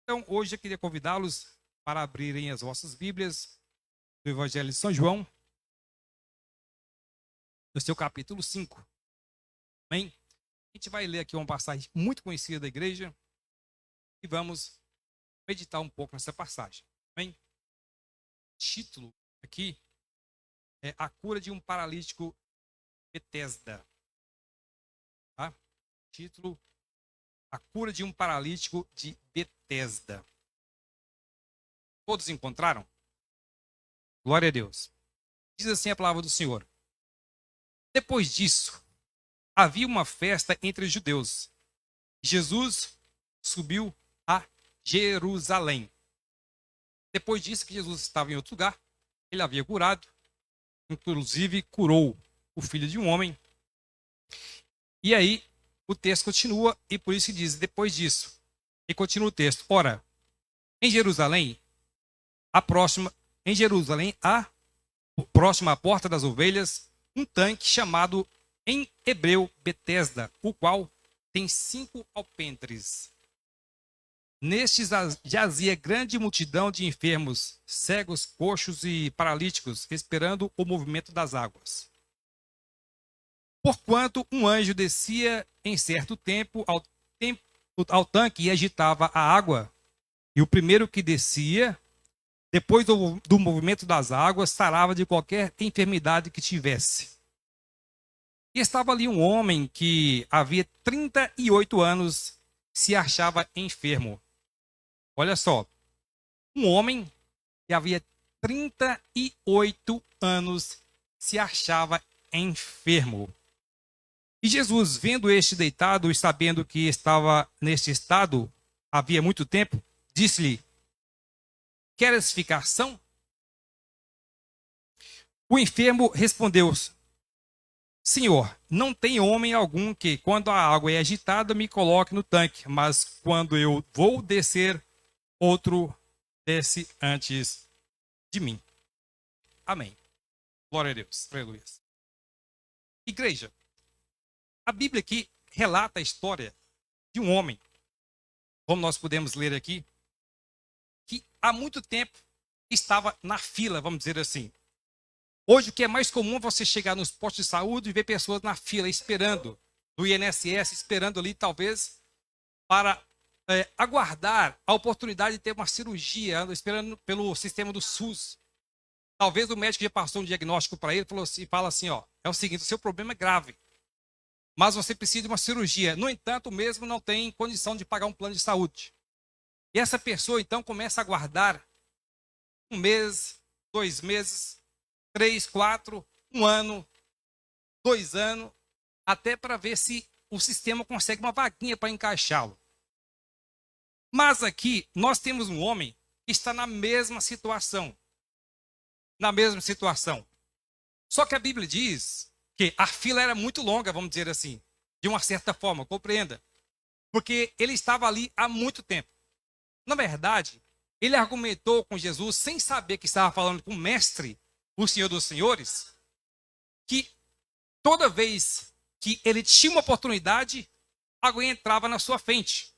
Então, hoje eu queria convidá-los para abrirem as vossas Bíblias do Evangelho de São João, no seu capítulo 5. Amém? A gente vai ler aqui uma passagem muito conhecida da igreja e vamos meditar um pouco nessa passagem. Amém? O título aqui é A Cura de um Paralítico Betesda. Tá? Título: A Cura de um Paralítico de Betesda. Todos encontraram? Glória a Deus. Diz assim a palavra do Senhor. Depois disso, havia uma festa entre os judeus. Jesus subiu a Jerusalém. Depois disso que Jesus estava em outro lugar, ele havia curado, inclusive curou o filho de um homem. E aí o texto continua, e por isso que diz, depois disso. E continua o texto. Ora, em Jerusalém, próxima à porta das ovelhas, um tanque chamado em hebreu Betesda, o qual tem 5 alpendres. Nestes jazia grande multidão de enfermos, cegos, coxos e paralíticos, esperando o movimento das águas. Porquanto um anjo descia em certo tempo ao tanque e agitava a água, e o primeiro que descia, depois do movimento das águas, sarava de qualquer enfermidade que tivesse. E estava ali um homem que havia 38 anos se achava enfermo. Olha só, um homem que havia 38 anos se achava enfermo. E Jesus, vendo este deitado e sabendo que estava neste estado havia muito tempo, disse-lhe: Queres ficar são? O enfermo respondeu: Senhor, não tem homem algum que, quando a água é agitada, me coloque no tanque, mas quando eu vou descer, outro desce antes de mim. Amém. Glória a Deus. Aleluia. Igreja, a Bíblia aqui relata a história de um homem, como nós podemos ler aqui, que há muito tempo estava na fila, vamos dizer assim. Hoje o que é mais comum é você chegar nos postos de saúde e ver pessoas na fila esperando, do INSS, esperando ali talvez para aguardar a oportunidade de ter uma cirurgia, esperando pelo sistema do SUS. Talvez o médico já passou um diagnóstico para ele e fala assim, ó, é o seguinte, o seu problema é grave, mas você precisa de uma cirurgia. No entanto, o mesmo não tem condição de pagar um plano de saúde. E essa pessoa então começa a aguardar 1 mês, 2 meses, 3, 4, 1 ano, 2 anos, até para ver se o sistema consegue uma vaguinha para encaixá-lo. Mas aqui nós temos um homem que está na mesma situação. Na mesma situação. Só que a Bíblia diz que a fila era muito longa, vamos dizer assim, de uma certa forma, compreenda. Porque ele estava ali há muito tempo. Na verdade, ele argumentou com Jesus, sem saber que estava falando com o mestre, o Senhor dos Senhores, que toda vez que ele tinha uma oportunidade, alguém entrava na sua frente.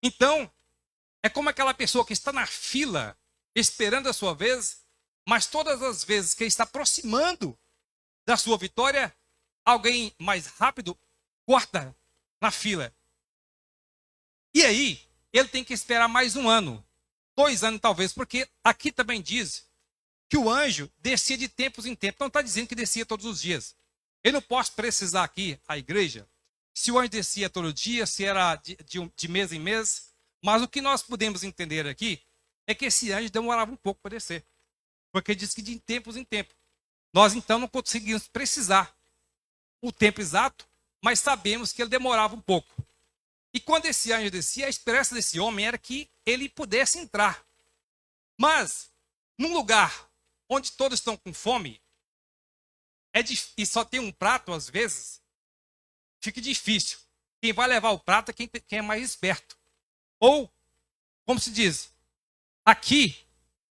Então, é como aquela pessoa que está na fila, esperando a sua vez, mas todas as vezes que ele está aproximando da sua vitória, alguém mais rápido corta na fila. E aí, ele tem que esperar mais 1 ano, 2 anos talvez, porque aqui também diz que o anjo descia de tempos em tempos. Não está dizendo que descia todos os dias. Eu não posso precisar aqui, a igreja, se o anjo descia todo dia, se era de mês em mês. Mas o que nós podemos entender aqui é que esse anjo demorava um pouco para descer. Porque diz que de tempos em tempos. Nós então não conseguimos precisar o tempo exato, mas sabemos que ele demorava um pouco. E quando esse anjo descia, a esperança desse homem era que ele pudesse entrar. Mas, num lugar onde todos estão com fome, e só tem um prato às vezes, fica difícil. Quem vai levar o prato é quem é mais esperto. Ou, como se diz, aqui,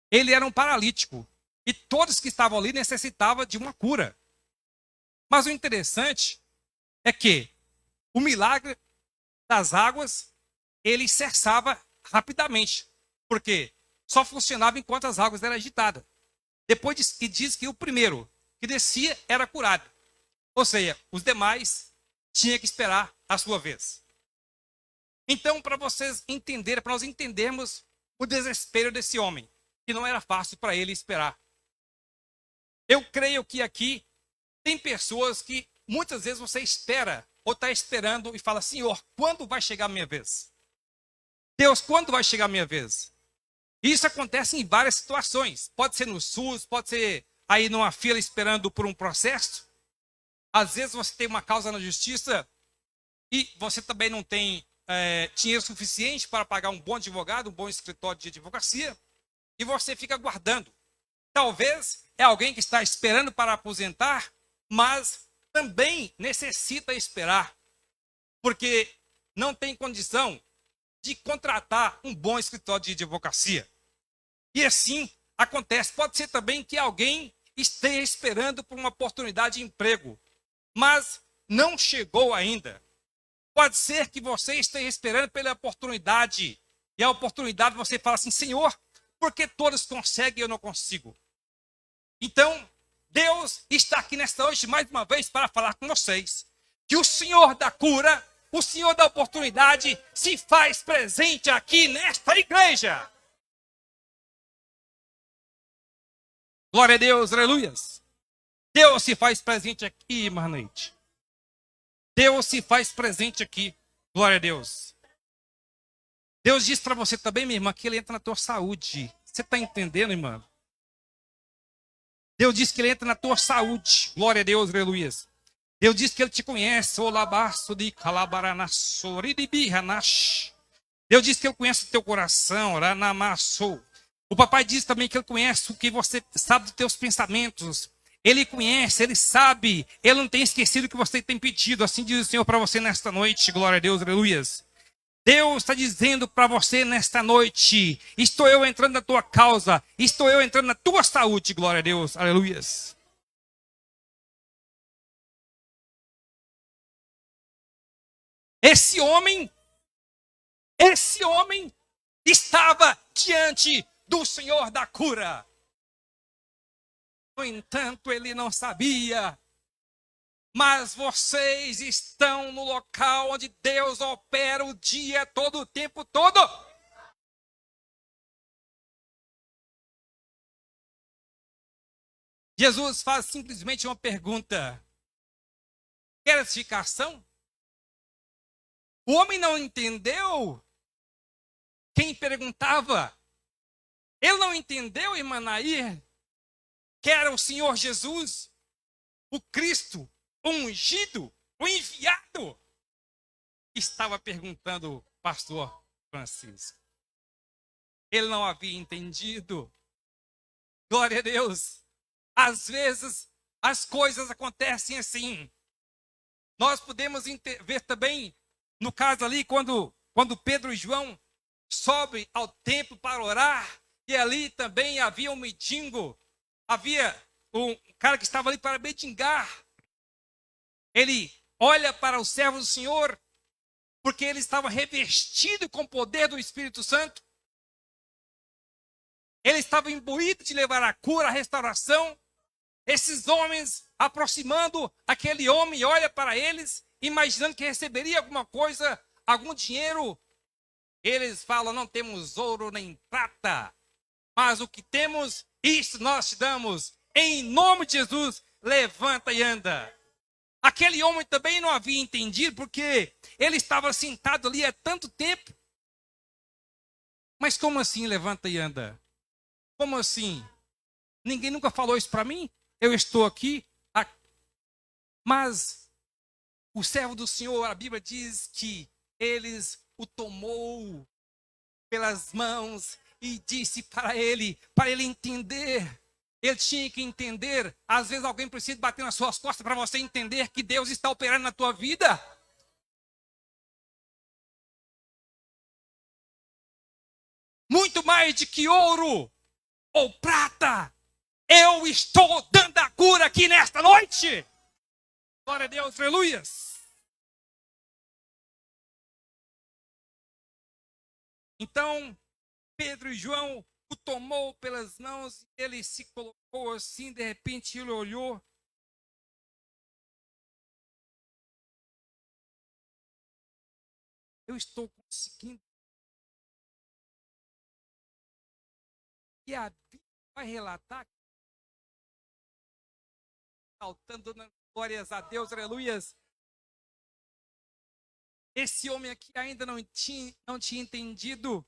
ele era um paralítico. E todos que estavam ali necessitavam de uma cura. Mas o interessante é que o milagre das águas, ele cessava rapidamente, porque só funcionava enquanto as águas eram agitadas. Depois diz que o primeiro que descia era curado. Ou seja, os demais tinham que esperar a sua vez. Então, para vocês entenderem, para nós entendermos o desespero desse homem, que não era fácil para ele esperar. Eu creio que aqui tem pessoas que muitas vezes você espera ou está esperando e fala: Senhor, quando vai chegar a minha vez? Deus, quando vai chegar a minha vez? Isso acontece em várias situações. Pode ser no SUS, pode ser aí numa fila esperando por um processo. Às vezes você tem uma causa na justiça e você também não tem dinheiro suficiente para pagar um bom advogado, um bom escritório de advocacia, e você fica aguardando. Talvez é alguém que está esperando para aposentar, mas também necessita esperar, porque não tem condição de contratar um bom escritório de advocacia. E assim acontece. Pode ser também que alguém esteja esperando por uma oportunidade de emprego, mas não chegou ainda. Pode ser que você esteja esperando pela oportunidade, e a oportunidade você fala assim: Senhor, por que todos conseguem e eu não consigo? Então, Deus está aqui nesta noite mais uma vez para falar com vocês que o Senhor da cura, o Senhor da oportunidade, se faz presente aqui nesta igreja. Glória a Deus, aleluias. Deus se faz presente aqui, irmã Neide. Deus se faz presente aqui. Glória a Deus. Deus diz para você também, minha irmã, que Ele entra na tua saúde. Você está entendendo, irmã? Deus diz que Ele entra na tua saúde. Glória a Deus, aleluias. Deus diz que Ele te conhece. Deus diz que Ele conhece o teu coração. O papai diz também que Ele conhece o que você sabe dos teus pensamentos. Ele conhece, Ele sabe. Ele não tem esquecido o que você tem pedido. Assim diz o Senhor para você nesta noite. Glória a Deus, aleluias. Deus está dizendo para você nesta noite: estou eu entrando na tua causa, estou eu entrando na tua saúde, glória a Deus, aleluias. Esse homem estava diante do Senhor da cura. No entanto, ele não sabia. Mas vocês estão no local onde Deus opera o dia todo, o tempo todo. Jesus faz simplesmente uma pergunta: queres ficação? O homem não entendeu quem perguntava. Ele não entendeu, irmã Nair, que era o Senhor Jesus, o Cristo, o ungido, o enviado. Estava perguntando o pastor Francisco. Ele não havia entendido. Glória a Deus. Às vezes as coisas acontecem assim. Nós podemos ver também, no caso ali, quando Pedro e João sobem ao templo para orar, e ali também havia um mendigo, havia um cara que estava ali para mendigar. Ele olha para o servo do Senhor, porque ele estava revestido com o poder do Espírito Santo. Ele estava imbuído de levar a cura, a restauração. Esses homens aproximando aquele homem, olha para eles, imaginando que receberia alguma coisa, algum dinheiro. Eles falam: não temos ouro nem prata, mas o que temos, isso nós te damos. Em nome de Jesus, levanta e anda. Aquele homem também não havia entendido, porque ele estava sentado ali há tanto tempo. Mas como assim levanta e anda? Como assim? Ninguém nunca falou isso para mim? Eu estou aqui. Mas o servo do Senhor, a Bíblia diz que eles o tomou pelas mãos e disse para ele entender. Ele tinha que entender. Às vezes alguém precisa bater nas suas costas para você entender que Deus está operando na tua vida. Muito mais do que ouro ou prata, eu estou dando a cura aqui nesta noite. Glória a Deus, aleluias. Então, Pedro e João o tomou pelas mãos e ele se colocou assim, de repente ele olhou. Eu estou conseguindo. E a Bíblia vai relatar, saltando na glórias a Deus, aleluias. Esse homem aqui ainda não tinha entendido,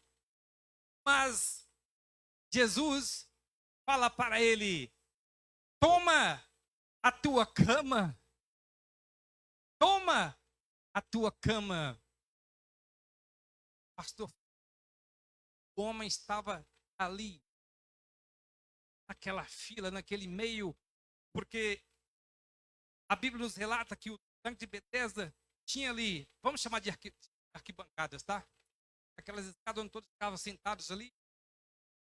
mas Jesus fala para ele: toma a tua cama, toma a tua cama. Pastor, o homem estava ali, naquela fila, naquele meio, porque a Bíblia nos relata que o tanque de Betesda tinha ali, vamos chamar de arquibancadas, tá? Aquelas escadas onde todos ficavam sentados ali,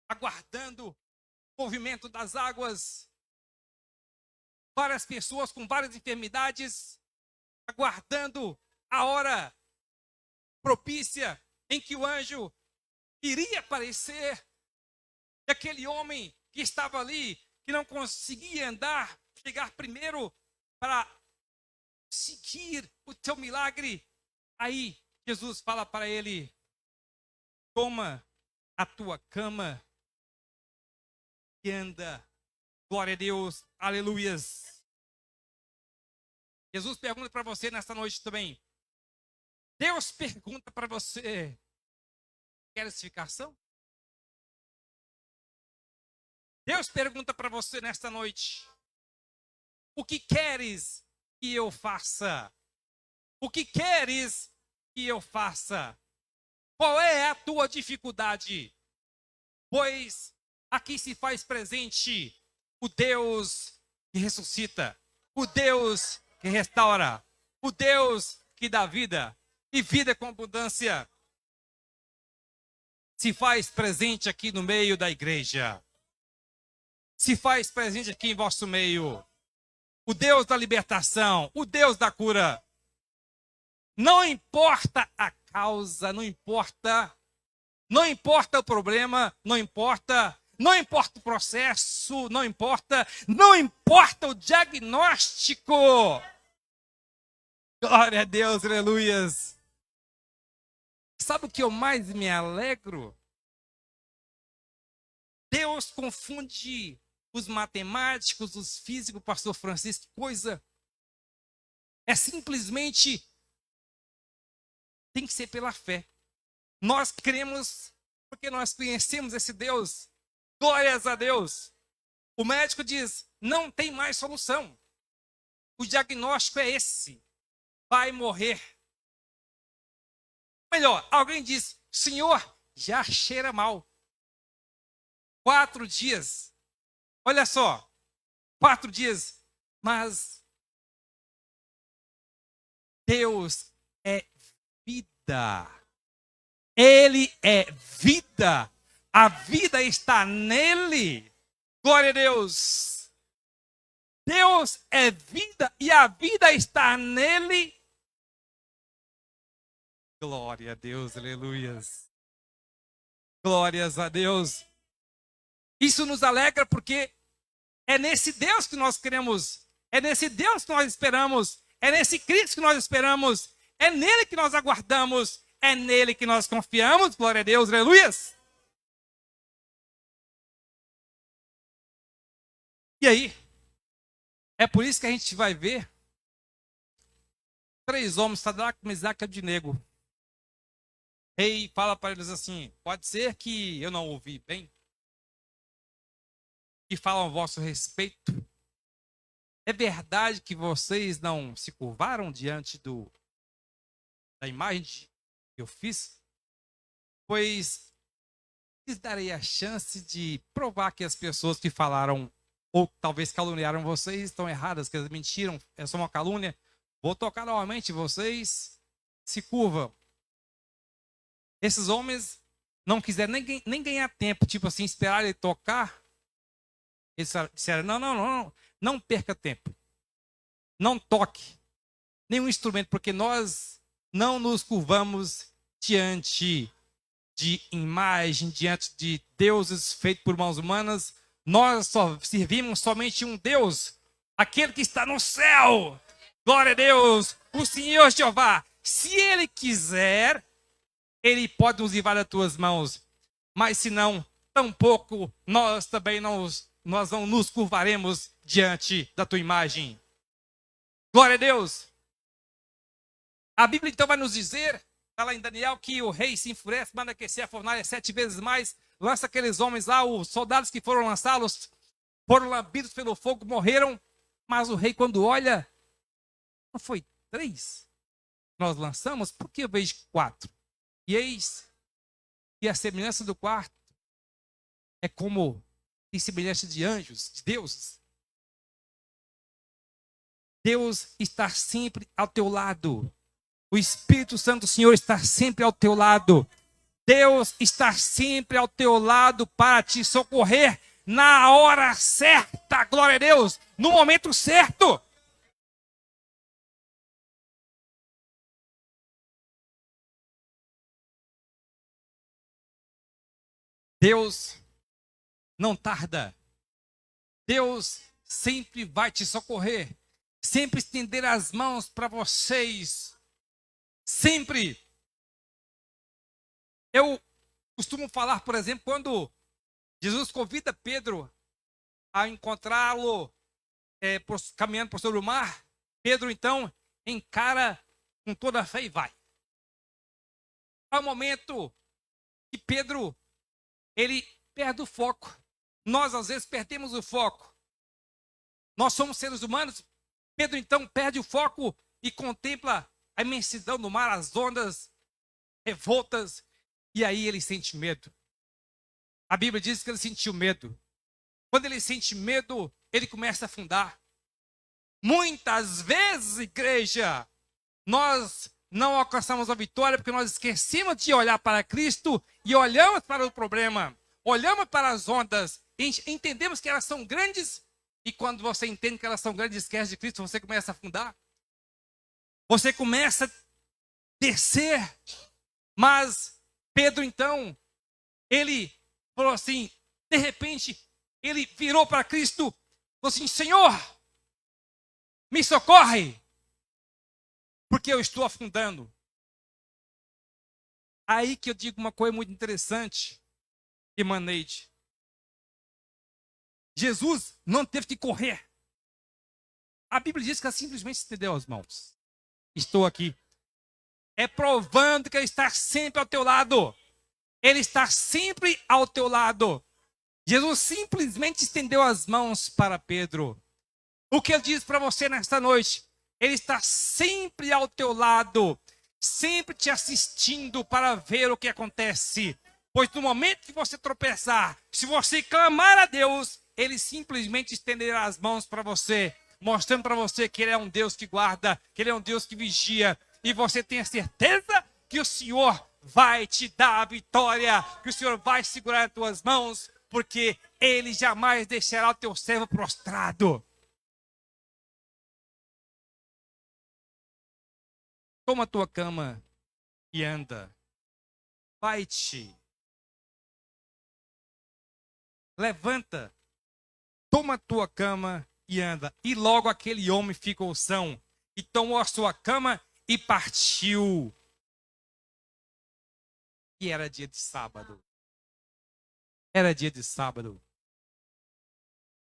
aguardando o movimento das águas. Várias pessoas com várias enfermidades, aguardando a hora propícia em que o anjo iria aparecer. E aquele homem que estava ali, que não conseguia andar, chegar primeiro para seguir o teu milagre. Aí Jesus fala para ele: toma a tua cama e anda. Glória a Deus, aleluias. Jesus pergunta para você nesta noite também. Deus pergunta para você: quer explicação? Deus pergunta para você nesta noite: o que queres que eu faça? O que queres que eu faça? Qual é a tua dificuldade? Pois aqui se faz presente o Deus que ressuscita, o Deus que restaura, o Deus que dá vida e vida com abundância. Se faz presente aqui no meio da igreja. Se faz presente aqui em vosso meio. O Deus da libertação, o Deus da cura. Não importa a causa, não importa o problema, não importa o processo, não importa o diagnóstico. Glória a Deus, aleluias. Sabe o que eu mais me alegro? Deus confunde os matemáticos, os físicos, pastor Francisco, coisa. É simplesmente, tem que ser pela fé. Nós cremos porque nós conhecemos esse Deus. Glórias a Deus. O médico diz, não tem mais solução. O diagnóstico é esse. Vai morrer. Melhor, alguém diz, Senhor, já cheira mal. 4 dias. Olha só, 4 dias. Mas Deus é vida. Ele é vida. A vida está nele. Glória a Deus. Deus é vida e a vida está nele. Glória a Deus, aleluias. Glórias a Deus. Isso nos alegra porque é nesse Deus que nós queremos. É nesse Deus que nós esperamos. É nesse Cristo que nós esperamos. É nele que nós aguardamos. É nele que nós confiamos. Glória a Deus, aleluias. E aí? É por isso que a gente vai ver 3 homens, Sadraque, Mesaque e Abdenego. Rei fala para eles assim, pode ser que eu não ouvi bem, que falam a vosso respeito. É verdade que vocês não se curvaram diante da imagem que eu fiz? Pois lhes darei a chance de provar que as pessoas que falaram, ou talvez caluniaram vocês, estão erradas, que eles mentiram, é só uma calúnia. Vou tocar novamente, vocês se curvam. Esses homens não quiseram nem ganhar tempo, tipo assim, esperar ele tocar. Eles disseram, não perca tempo. Não toque nenhum instrumento, porque nós não nos curvamos diante de imagem diante de deuses feitos por mãos humanas. Nós só servimos somente um Deus, aquele que está no céu. Glória a Deus, o Senhor Jeová. Se Ele quiser, Ele pode nos livrar das tuas mãos. Mas se não, tampouco nós também nós não nos curvaremos diante da tua imagem. Glória a Deus. A Bíblia então vai nos dizer, está lá em Daniel, que o rei se enfurece, manda aquecer a fornalha 7 vezes mais, lança aqueles homens lá, os soldados que foram lançá-los, foram lambidos pelo fogo, morreram. Mas o rei, quando olha, não foi 3 nós lançamos? Por que eu vejo 4? E eis que a semelhança do quarto é como em semelhança de anjos, de deuses. Deus está sempre ao teu lado. O Espírito Santo do Senhor está sempre ao teu lado. Deus está sempre ao teu lado para te socorrer na hora certa. Glória a Deus, no momento certo. Deus não tarda. Deus sempre vai te socorrer. Sempre estender as mãos para vocês. Sempre. Eu costumo falar, por exemplo, quando Jesus convida Pedro a encontrá-lo caminhando por sobre o mar, Pedro então encara com toda a fé e vai. Há um momento que Pedro, ele perde o foco. Nós às vezes perdemos o foco. Nós somos seres humanos. Pedro então perde o foco e contempla a imensidão do mar, as ondas revoltas, e aí ele sente medo. A Bíblia diz que ele sentiu medo. Quando ele sente medo, ele começa a afundar. Muitas vezes, igreja, nós não alcançamos a vitória porque nós esquecemos de olhar para Cristo e olhamos para o problema, olhamos para as ondas, entendemos que elas são grandes, e quando você entende que elas são grandes e esquece de Cristo, você começa a afundar. Você começa a descer. Mas Pedro, então, ele falou assim, de repente, ele virou para Cristo, falou assim, Senhor, me socorre, porque eu estou afundando. Aí que eu digo uma coisa muito interessante, Emaneide. Jesus não teve que correr. A Bíblia diz que ela simplesmente estendeu as mãos. Estou aqui. É provando que Ele está sempre ao teu lado. Ele está sempre ao teu lado. Jesus simplesmente estendeu as mãos para Pedro. O que Ele diz para você nesta noite? Ele está sempre ao teu lado, sempre te assistindo para ver o que acontece. Pois no momento que você tropeçar, se você clamar a Deus, Ele simplesmente estenderá as mãos para você, mostrando para você que Ele é um Deus que guarda, que Ele é um Deus que vigia. E você tenha certeza que o Senhor vai te dar a vitória, que o Senhor vai segurar as tuas mãos, porque Ele jamais deixará o teu servo prostrado. Toma a tua cama e anda. Vai-te. Levanta. Toma a tua cama e anda. E logo aquele homem ficou são. E tomou a sua cama e partiu. E era dia de sábado. Era dia de sábado.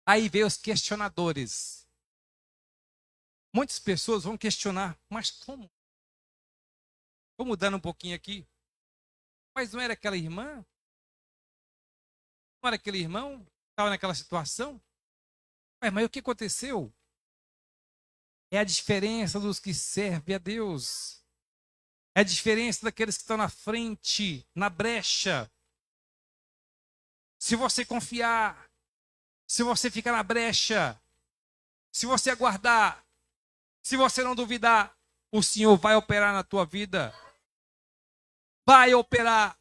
Aí veio os questionadores. Muitas pessoas vão questionar, mas como? Vou mudando um pouquinho aqui. Mas não era aquela irmã? Não era aquele irmão que estava naquela situação? Mas o que aconteceu? É a diferença dos que servem a Deus. É a diferença daqueles que estão na frente, na brecha. Se você confiar, se você ficar na brecha, se você aguardar, se você não duvidar, o Senhor vai operar na tua vida. Vai operar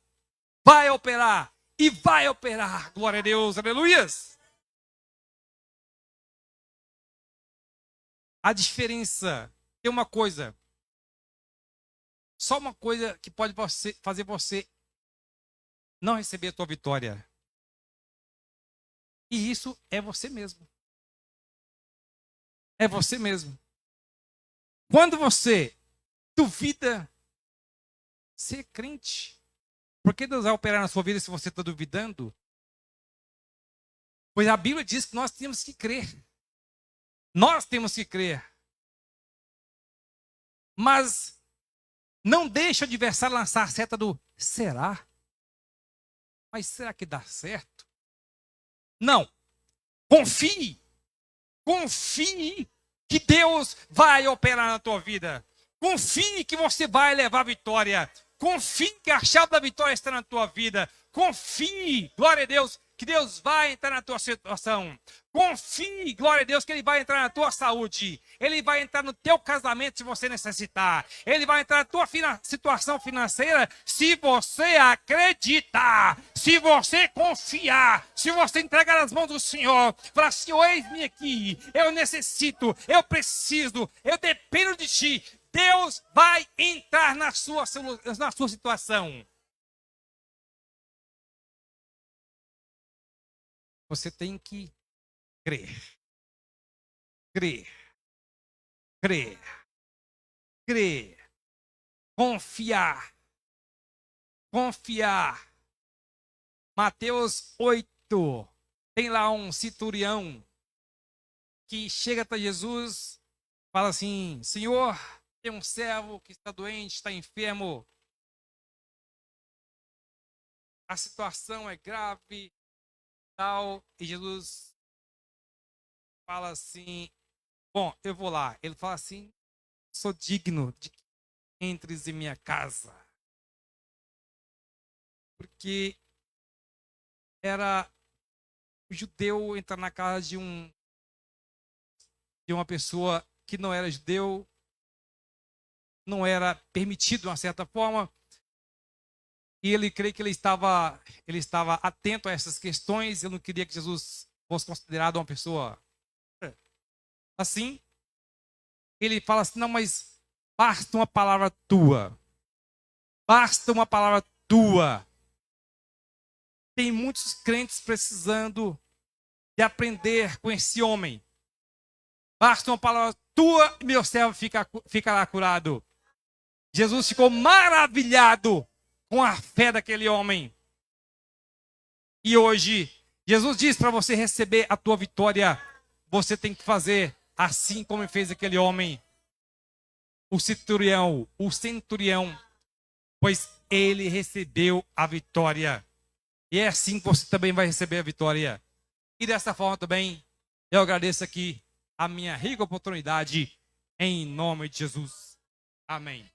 e vai operar. Glória a Deus, aleluias. A diferença, tem uma coisa, só uma coisa que pode fazer você não receber a tua vitória. E isso é você mesmo. É você mesmo. Quando você duvida, ser crente. Por que Deus vai operar na sua vida se você está duvidando? Pois a Bíblia diz que nós temos que crer. Nós temos que crer. Mas não deixa o adversário lançar a seta do será? Mas será que dá certo? Não. Confie. Confie que Deus vai operar na tua vida. Confie que você vai levar a vitória. Confie que a chave da vitória está na tua vida. Confie, glória a Deus, que Deus vai entrar na tua situação. Confie, glória a Deus, que Ele vai entrar na tua saúde. Ele vai entrar no teu casamento se você necessitar. Ele vai entrar na tua situação financeira se você acreditar. Se você confiar. Se você entregar nas mãos do Senhor. Falar, Senhor, eis-me aqui. Eu necessito, eu preciso, eu dependo de Ti. Deus vai entrar na sua situação. Você tem que crer. Crer. Crer. Crer. Confiar. Confiar. Mateus 8. Tem lá um centurião que chega até Jesus, fala assim: Senhor, tem um servo que está doente, está enfermo. A situação é grave. Tal, e Jesus fala assim: bom, eu vou lá. Ele fala assim: sou digno de que entres em minha casa. Porque era o judeu entrar na casa de uma pessoa que não era judeu, não era permitido de uma certa forma. E ele creio que ele estava atento a essas questões. Eu não queria que Jesus fosse considerado uma pessoa assim. Ele fala assim: não, mas basta uma palavra tua. Basta uma palavra tua. Tem muitos crentes precisando de aprender com esse homem. Basta uma palavra tua e meu servo ficará curado. Jesus ficou maravilhado com a fé daquele homem. E hoje, Jesus diz para você receber a tua vitória, você tem que fazer assim como fez aquele homem, o centurião, pois ele recebeu a vitória. E é assim que você também vai receber a vitória. E dessa forma também, eu agradeço aqui a minha rica oportunidade, em nome de Jesus. Amém.